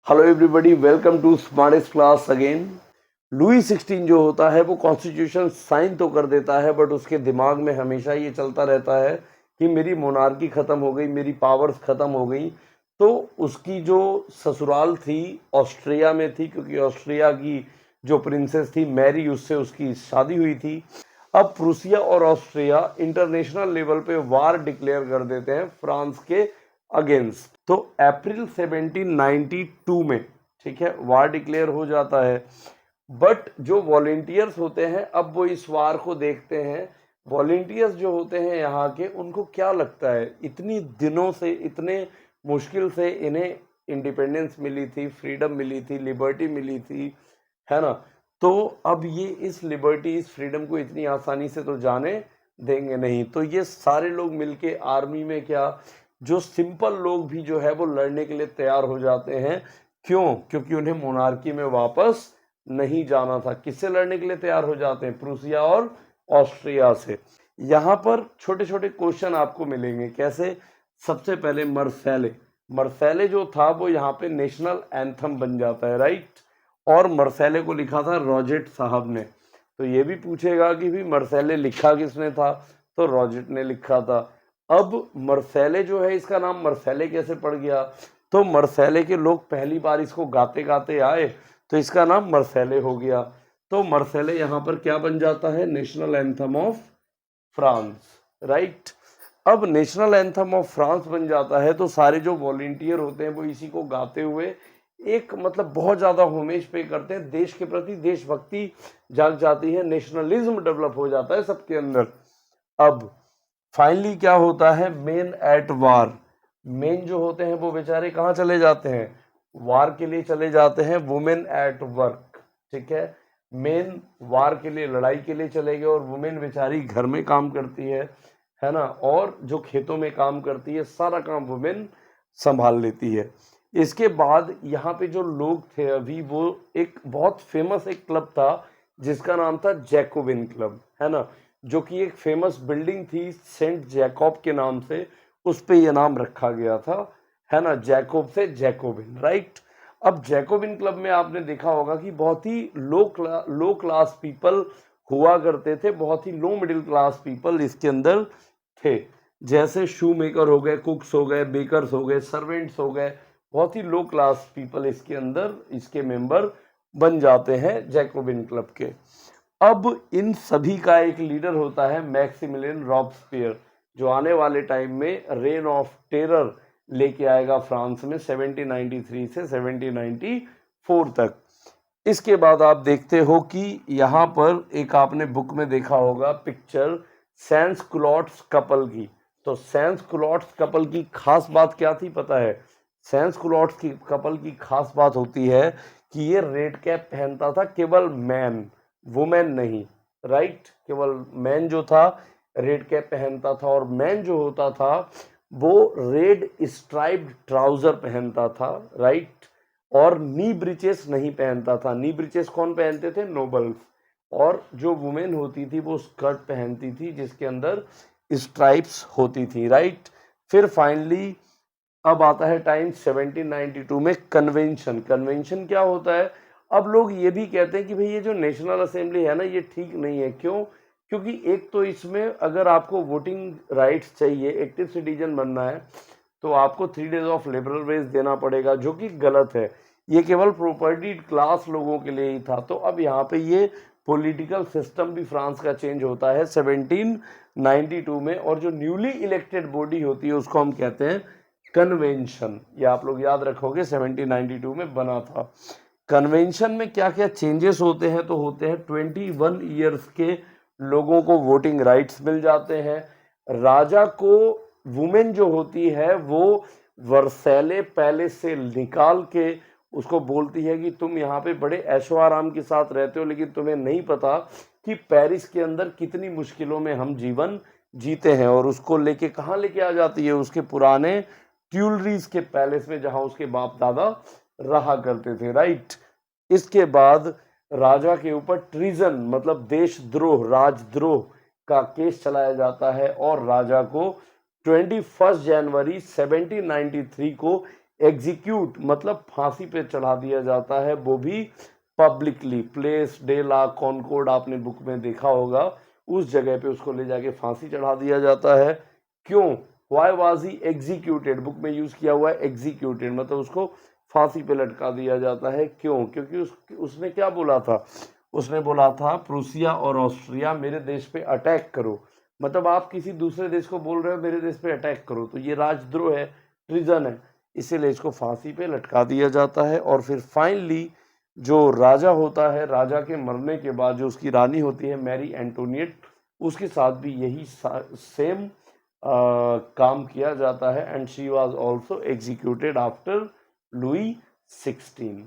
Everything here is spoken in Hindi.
Hello everybody, welcome to smartest class again. Louis 16 जो होता है वो कॉन्स्टिट्यूशन साइन तो कर देता है, बट उसके दिमाग में हमेशा ये चलता रहता है कि मेरी मोनार्की ख़त्म हो गई, मेरी पावर्स ख़त्म हो गई। तो उसकी जो ससुराल थी ऑस्ट्रिया में थी, क्योंकि ऑस्ट्रिया की जो प्रिंसेस थी मैरी, उससे उसकी शादी हुई थी। अब प्रूसिया और ऑस्ट्रिया इंटरनेशनल लेवल पे वार डिक्लेयर कर देते हैं फ्रांस के अगेंस्ट। तो अप्रैल 1792 में, ठीक है, वार डिक्लेयर हो जाता है। बट जो वॉलेंटियर्स होते हैं, अब वो इस वार को देखते हैं। वॉलेंटियर्स जो होते हैं यहाँ के, उनको क्या लगता है, इतनी दिनों से, इतने मुश्किल से इन्हें इंडिपेंडेंस मिली थी, फ्रीडम मिली थी, लिबर्टी मिली थी, है ना। तो अब ये इस लिबर्टी, इस फ्रीडम को इतनी आसानी से तो जाने देंगे नहीं। तो ये सारे लोग मिलके आर्मी में, क्या, जो सिंपल लोग भी जो है वो लड़ने के लिए तैयार हो जाते हैं। क्यों? क्योंकि उन्हें मोनार्की में वापस नहीं जाना था। किससे लड़ने के लिए तैयार हो जाते हैं? प्रूसिया और ऑस्ट्रिया से। यहाँ पर छोटे छोटे क्वेश्चन आपको मिलेंगे। कैसे? सबसे पहले मर्सेले, मर्सेले जो था वो यहाँ पे नेशनल एंथम बन जाता है, राइट। और मर्सेले को लिखा था रॉजेट साहब ने। तो ये भी पूछेगा कि भी मर्सेले लिखा किसने था? तो रॉजेट ने लिखा था। अब मर्सेले जो है, इसका नाम मर्सेले कैसे पड़ गया? तो मर्सेले के लोग पहली बार इसको गाते गाते आए, तो इसका नाम मर्सेले हो गया। तो मर्सेले यहाँ पर क्या बन जाता है? National anthem of France, right. अब नेशनल एंथम ऑफ फ्रांस बन जाता है, तो सारे जो वॉलेंटियर होते हैं वो इसी को गाते हुए एक, मतलब बहुत ज्यादा होमेज पे करते हैं। देश के प्रति देशभक्ति जाग जाती है, नेशनलिज्म डेवलप हो जाता है सबके अंदर। अब फाइनली क्या होता है? Main at war. मेन जो होते हैं वो बेचारे कहाँ चले जाते हैं? वार के लिए चले जाते हैं। वुमेन एट वर्क, ठीक है। मेन वार के लिए, लड़ाई के लिए चले गए, और वुमेन बेचारी घर में काम करती है ना। और जो खेतों में काम करती है, सारा काम वुमेन संभाल लेती है। इसके बाद यहाँ पे जो लोग थे अभी, वो एक बहुत फेमस एक क्लब था जिसका नाम था जैकोबिन क्लब, है ना। जो कि एक फेमस बिल्डिंग थी सेंट जैकब के नाम से, उस पे ये नाम रखा गया था, है ना, जैकोब से जैकोबिन, राइट। अब जैकोबिन क्लब में आपने देखा होगा कि बहुत ही लो क्लास पीपल हुआ करते थे, बहुत ही लो मिडिल क्लास पीपल इसके अंदर थे। जैसे शू मेकर हो गए, कुक्स हो गए, बेकर्स हो गए, सर्वेंट्स हो गए, बहुत ही लो क्लास पीपल इसके अंदर, इसके मेंबर बन जाते हैं जैकोबिन क्लब के। अब इन सभी का एक लीडर होता है मैक्सिमिलियन रॉबस्पियर, जो आने वाले टाइम में रेन ऑफ टेरर लेके आएगा फ्रांस में 1793 से 1794 तक। इसके बाद आप देखते हो कि यहाँ पर एक आपने बुक में देखा होगा पिक्चर सैंस कुलॉट्स कपल की। तो सैंस कुलॉट्स कपल की खास बात क्या थी पता है? सैंस कुलॉट्स की कपल की खास बात होती है कि ये रेड कैप पहनता था केवल मैन, वुमेन नहीं, राइट। केवल मैन जो था रेड कैप पहनता था, और मैन जो होता था वो रेड स्ट्राइप्ड ट्राउजर पहनता था, राइट। और नी ब्रिचेस नहीं पहनता था। नी ब्रिचेस कौन पहनते थे? नोबल्स। और जो वुमेन होती थी वो स्कर्ट पहनती थी जिसके अंदर स्ट्राइप्स होती थी, राइट। फिर फाइनली अब आता है टाइम 1792 में कन्वेंशन। कन्वेंशन क्या होता है? अब लोग ये भी कहते हैं कि भाई ये जो नेशनल असेंबली है ना, ये ठीक नहीं है। क्यों? क्योंकि एक तो इसमें अगर आपको वोटिंग राइट्स चाहिए, एक्टिव सिटीजन बनना है, तो आपको 3 डेज ऑफ लिबरल वेज देना पड़ेगा, जो कि गलत है। ये केवल प्रॉपर्टी क्लास लोगों के लिए ही था। तो अब यहाँ पे ये पॉलिटिकल सिस्टम भी फ्रांस का चेंज होता है 1792 में, और जो न्यूली इलेक्टेड बॉडी होती है उसको हम कहते हैं कन्वेंशन। ये आप लोग याद रखोगे 1792 में बना था। कन्वेंशन में क्या क्या चेंजेस होते हैं? तो होते हैं 21 ईयर्स के लोगों को वोटिंग राइट्स मिल जाते हैं। राजा को वुमेन जो होती है वो वर्सैले पैलेस से निकाल के उसको बोलती है कि तुम यहाँ पे बड़े ऐशो आराम के साथ रहते हो, लेकिन तुम्हें नहीं पता कि पेरिस के अंदर कितनी मुश्किलों में हम जीवन जीते हैं। और उसको लेके कहाँ लेके आ जाती है? उसके पुराने ट्यूलरीज के पैलेस में, जहां उसके बाप दादा रहा करते थे, राइट। इसके बाद राजा के ऊपर ट्रीजन, मतलब देशद्रोह, राजद्रोह का केस चलाया जाता है, और राजा को 21 जनवरी 1793 को एग्जीक्यूट मतलब फांसी पे चढ़ा दिया जाता है, वो भी publicly. Place de la Concorde आपने बुक में देखा होगा, उस जगह पे उसको ले जाके फांसी चढ़ा दिया जाता है। क्यों? Why was he executed, book में यूज किया हुआ है एग्जीक्यूटेड, मतलब उसको फांसी पे लटका दिया जाता है। क्यों? क्योंकि उसने क्या बोला था? उसने बोला था प्रूसिया और ऑस्ट्रिया मेरे देश पे अटैक करो, मतलब आप किसी दूसरे देश को बोल रहे हो मेरे देश पे अटैक करो, तो ये राजद्रोह है, ट्रिजन है, इसीलिए इसको फांसी पे लटका दिया जाता है। और फिर फाइनली जो राजा होता है, राजा के मरने के बाद जो उसकी रानी होती है मैरी एंटोनिएट, उसके साथ भी यही सेम काम किया जाता है, and she was also executed after Louis 16।